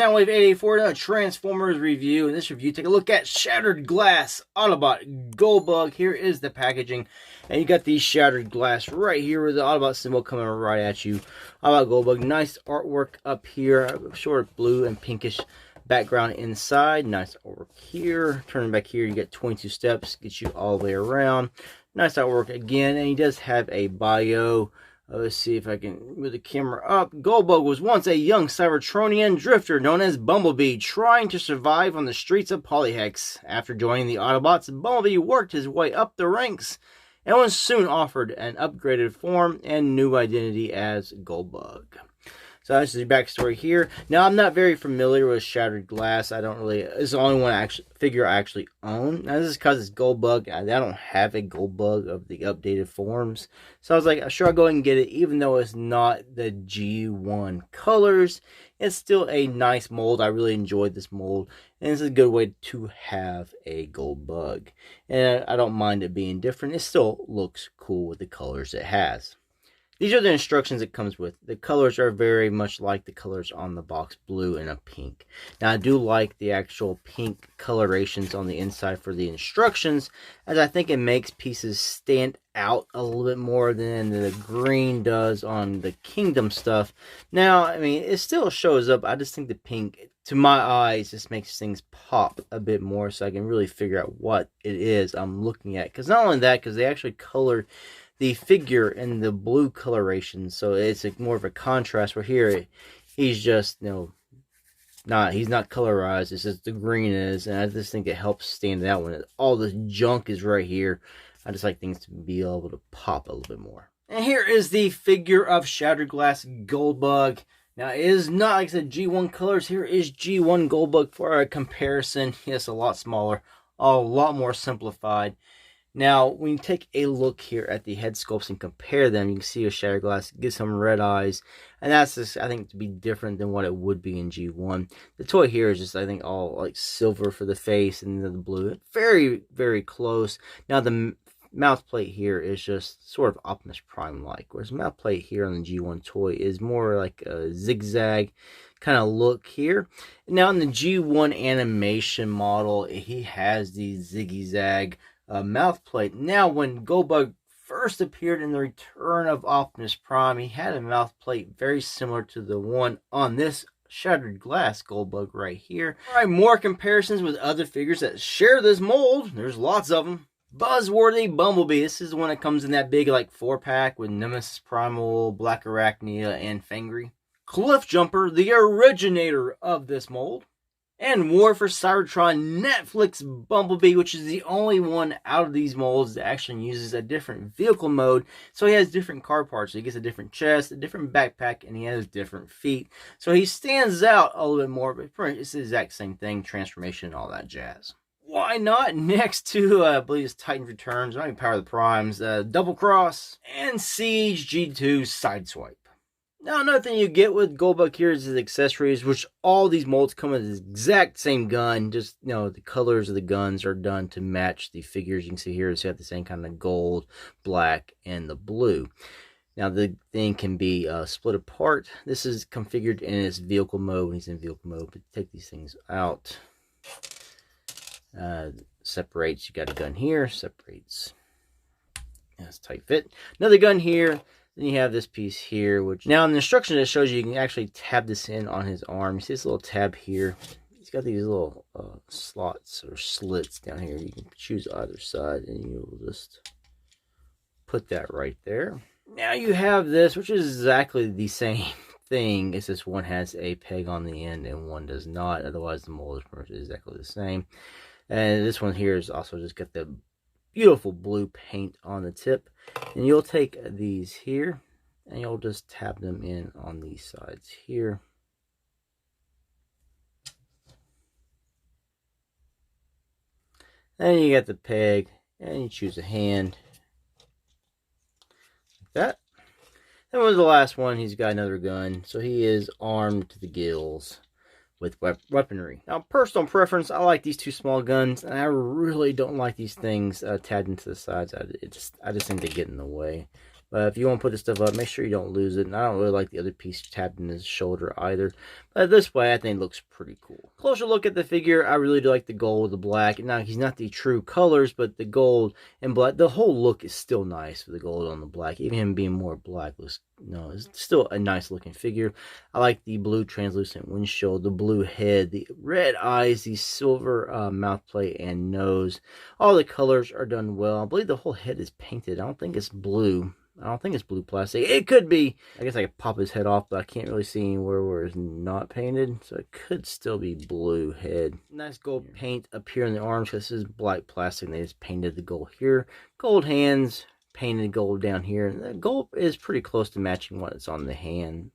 Soundwave 884, another Transformers review. In this review, take a look at Shattered Glass Autobot Goldbug. Here is the packaging, and you got the shattered glass right here with the Autobot symbol coming right at you. Autobot Goldbug, nice artwork up here, short blue and pinkish background inside. Nice artwork here. Turning back here, you get 22 steps, gets you all the way around. Nice artwork again, and he does have a bio. Let's see if I can move the camera up. Goldbug was once a young Cybertronian drifter known as Bumblebee, trying to survive on the streets of Polyhex. After joining the Autobots, Bumblebee worked his way up the ranks and was soon offered an upgraded form and new identity as Goldbug. So that's the backstory here. Now, I'm not very familiar with Shattered Glass. I don't really... It's the only one figure I actually own. Now, this is because it's Goldbug. I don't have a Goldbug of the updated forms. So I was like, sure, I'll go ahead and get it. Even though it's not the G1 colors, it's still a nice mold. I really enjoyed this mold. And this is a good way to have a Goldbug. And I don't mind it being different. It still looks cool with the colors it has. These are the instructions it comes with. The colors are very much like the colors on the box, blue and a pink. Now, I do like the actual pink colorations on the inside for the instructions, as I think it makes pieces stand out a little bit more than the green does on the Kingdom stuff. Now, I mean, it still shows up. I just think the pink, to my eyes, just makes things pop a bit more so I can really figure out what it is I'm looking at. Because not only that, because they actually colored the figure in the blue coloration, so it's more of a contrast. Where here he's just, you know, he's not colorized. It's just the green is, and I just think it helps stand out when all this junk is right here. I just like things to be able to pop a little bit more. And here is the figure of Shattered Glass Goldbug. Now, it is not like I said G1 colors. Here is G1 Goldbug for a comparison. Yes, a lot smaller, a lot more simplified. Now, when you take a look here at the head sculpts and compare them, you can see a Shattered Glass get some red eyes. And that's just, I think, to be different than what it would be in G1. The toy here is just, I think, all like silver for the face and the blue. Very, very close. Now, the mouth plate here is just sort of Optimus Prime-like. Whereas the mouth plate here on the G1 toy is more like a zigzag kind of look here. Now, in the G1 animation model, he has the zigzag mouth plate. Now, when Goldbug first appeared in the Return of Optimus Prime, he had a mouth plate very similar to the one on this Shattered Glass Goldbug right here. Alright, more comparisons with other figures that share this mold. There's lots of them. Buzzworthy Bumblebee. This is the one that comes in that big like 4-pack with Nemesis Primal, Black Arachnia, and Fangry. Cliffjumper, the originator of this mold. And War for Cybertron Netflix Bumblebee, which is the only one out of these molds that actually uses a different vehicle mode. So he has different car parts. So he gets a different chest, a different backpack, and he has different feet. So he stands out a little bit more, but it's the exact same thing, transformation and all that jazz. Why not? Next to, I believe it's Titan Returns, not even Power of the Primes, Double Cross, and Siege G2 Sideswipe. Now, another thing you get with Goldbug here is his accessories, which all these molds come with the exact same gun. Just, you know, the colors of the guns are done to match the figures. You can see here, it's got the same kind of gold, black, and the blue. Now, the thing can be split apart. This is configured in its vehicle mode when he's in vehicle mode. But take these things out. Separates, you got a gun here, separates. That's tight fit. Another gun here. Then you have this piece here, which now in the instructions it shows you can actually tab this in on his arm. You see this little tab here. He's got these little slots or slits down here. You can choose either side, and you'll just put that right there. Now you have this, which is exactly the same thing. It's just one has a peg on the end and one does not. Otherwise, the mold is exactly the same. And this one here is also just got the beautiful blue paint on the tip. And you'll take these here and you'll just tab them in on these sides here. And you get the peg and you choose a hand like that. And with the last one, he's got another gun, so he is armed to the gills with weaponry. Now, personal preference, I like these two small guns, and I really don't like these things tabbed into the sides. I just think they get in the way. But if you want to put this stuff up, make sure you don't lose it. And I don't really like the other piece tabbed in his shoulder either. But this way, I think it looks pretty cool. Closer look at the figure, I really do like the gold with the black. Now, he's not the true colors, but the gold and black, the whole look is still nice with the gold on the black. Even him being more black looks, it's still a nice looking figure. I like the blue translucent windshield, the blue head, the red eyes, the silver mouth plate and nose. All the colors are done well. I believe the whole head is painted. I don't think it's blue. I don't think it's blue plastic. It could be. I guess I could pop his head off, but I can't really see anywhere where it's not painted. So it could still be blue head. Nice gold paint up here in the arms. This is black plastic. And they just painted the gold here. Gold hands. Painted gold down here. And the gold is pretty close to matching what's on the hands.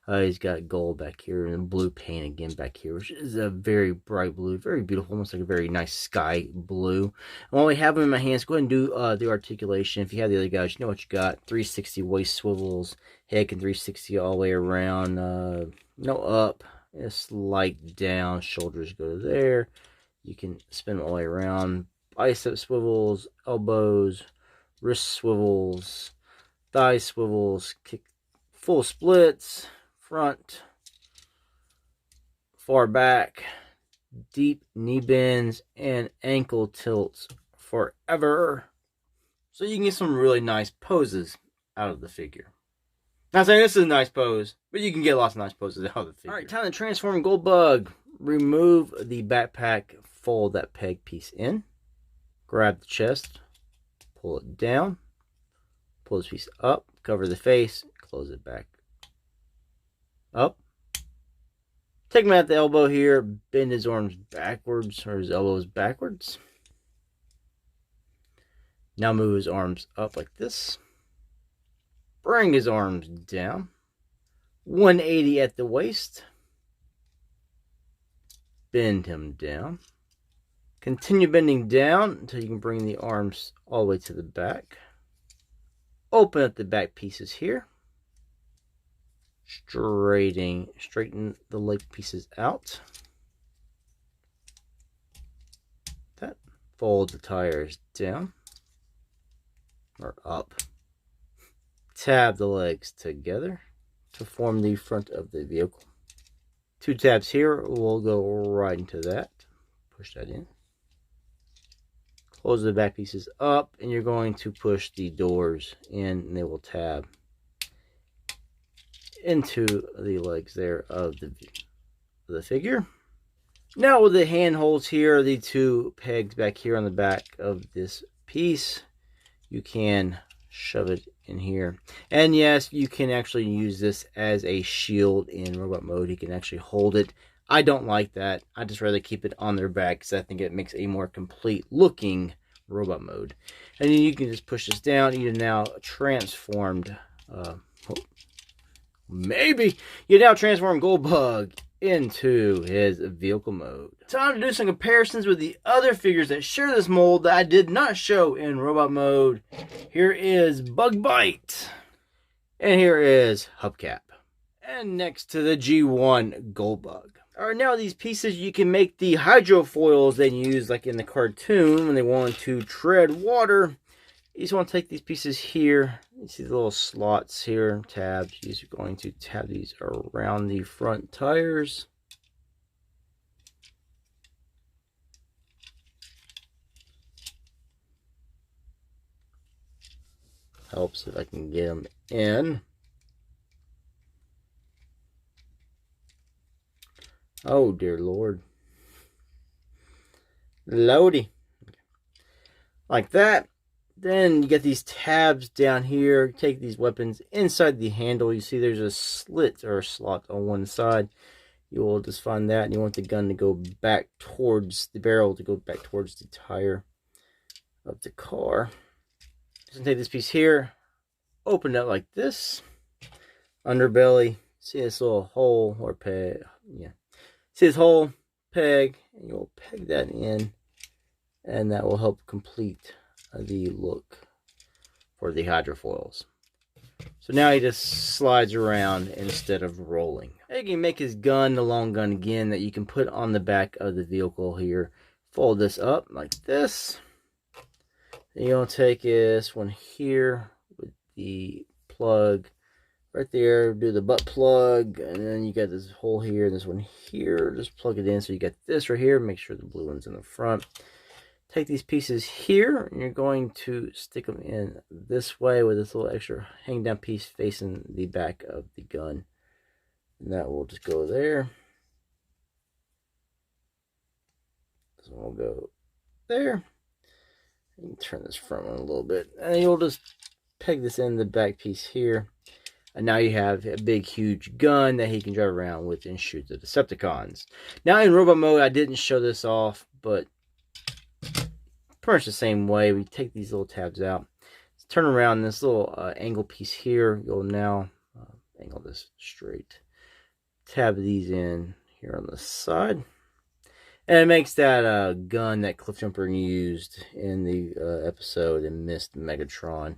He's got gold back here and blue paint again back here, which is a very bright blue, very beautiful, almost like a very nice sky blue. And while we have them in my hands, go ahead and do the articulation. If you have the other guys, you know what you got. 360 waist swivels, head can 360 all the way around. No up, a slight down. Shoulders go to there. You can spin all the way around. Bicep swivels, elbows, wrist swivels, thigh swivels, kick, full splits, front, far back, deep knee bends, and ankle tilts forever. So you can get some really nice poses out of the figure. Not saying this is a nice pose, but you can get lots of nice poses out of the figure. Alright, time to transform Goldbug. Remove the backpack, fold that peg piece in, grab the chest, pull it down, pull this piece up, cover the face, close it back up. Take him at the elbow here, bend his arms backwards, or his elbows backwards. Now move his arms up like this. Bring his arms down. 180 at the waist. Bend him down. Continue bending down until you can bring the arms all the way to the back. Open up the back pieces here. Straighten the leg pieces out. That. Fold the tires down or up. Tab the legs together to form the front of the vehicle. 2 tabs here will go right into that. Push that in. Close the back pieces up, and you're going to push the doors in, and they will tab into the legs there of the figure. Now with the handholds here, the 2 pegs back here on the back of this piece, you can shove it in here. And yes, you can actually use this as a shield in robot mode. You can actually hold it. I don't like that. I just rather keep it on their back because I think it makes a more complete looking robot mode. And then you can just push this down. You're now transformed. Maybe you now transform Goldbug into his vehicle mode. Time to do some comparisons with the other figures that share this mold that I did not show in robot mode. Here is Bug Bite. And here is Hubcap. And next to the G1 Goldbug. Alright, now these pieces you can make the hydrofoils they use like in the cartoon when they want to tread water. You just want to take these pieces here. You see the little slots here, tabs. You're going to tab these around the front tires. Helps if I can get them in. Oh dear Lord. Lordy. Like that. Then you get these tabs down here. Take these weapons inside the handle. You see there's a slit or a slot on one side. You will just find that, and you want the gun to go back towards the barrel, to go back towards the tire of the car. Just take this piece here, open it up like this. Underbelly. See this little hole or peg? Yeah. See this hole, peg, and you'll peg that in, and that will help complete the look for the hydrofoils. So now he just slides around instead of rolling. You can make his gun, the long gun again, that you can put on the back of the vehicle here. Fold this up like this. Then you'll take this one here with the plug right there, do the butt plug, and then you got this hole here and this one here. Just plug it in. So you got this right here. Make sure the blue one's in the front. Take these pieces here, and you're going to stick them in this way with this little extra hang down piece facing the back of the gun. And that will just go there. This one will go there. You can turn this front one a little bit, and you'll just peg this in the back piece here. And now you have a big, huge gun that he can drive around with and shoot the Decepticons. Now in robot mode, I didn't show this off, but pretty much the same way. We take these little tabs out. Let's turn around this little angle piece here. You'll now angle this straight. Tab these in here on the side. And it makes that gun that Cliffjumper used in the episode and missed Megatron.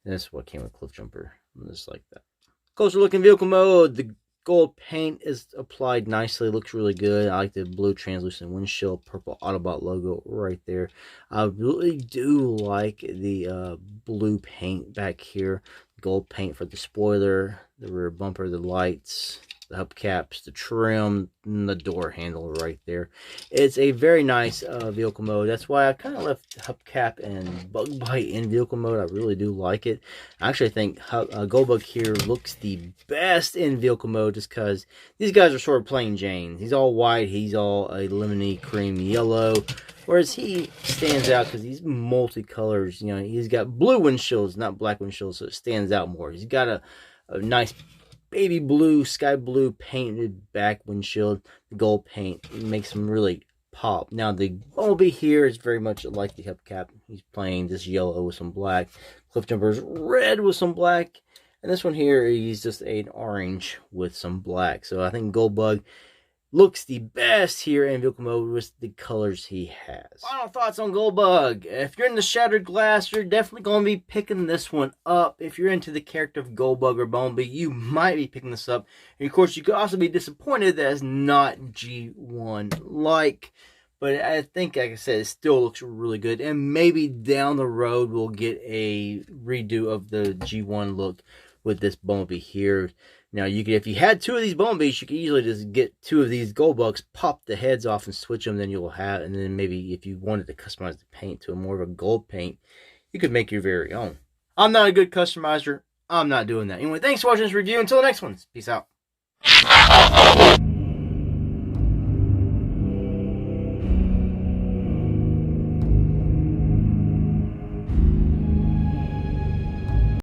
And that's what came with Cliffjumper. Just like that. Closer looking vehicle mode. The gold paint is applied nicely. Looks really good. I like the blue translucent windshield, purple Autobot logo right there. I really do like the blue paint back here. Gold paint for the spoiler, the rear bumper, the lights, the hubcaps, the trim, and the door handle right there. It's a very nice vehicle mode. That's why I kind of left hubcap and bug bite in vehicle mode. I really do like it. I actually think Goldbug here looks the best in vehicle mode just because these guys are sort of plain Jane. He's all white. He's all a lemony cream yellow. Whereas he stands out because he's multicolors. You know, he's got blue windshields, not black windshields, so it stands out more. He's got a nice baby blue, sky blue painted back windshield. The gold paint makes him really pop. Now the Bumblebee here is very much like the hubcap. He's playing this yellow with some black. Cliffjumper's red with some black. And this one here, he's just an orange with some black. So I think Goldbug looks the best here in vehicle mode with the colors he has. Final thoughts on Goldbug. If you're into Shattered Glass, you're definitely going to be picking this one up. If you're into the character of Goldbug or Bumblebee, you might be picking this up. And of course, you could also be disappointed that it's not G1-like. But I think, like I said, it still looks really good. And maybe down the road, we'll get a redo of the G1 look with this Bumblebee here. Now, you could, if you had two of these Bumblebees, you could easily just get two of these Goldbugs, pop the heads off and switch them, then you'll have, and then maybe if you wanted to customize the paint to a more of a gold paint, you could make your very own. I'm not a good customizer. I'm not doing that. Anyway, thanks for watching this review. Until the next one, peace out.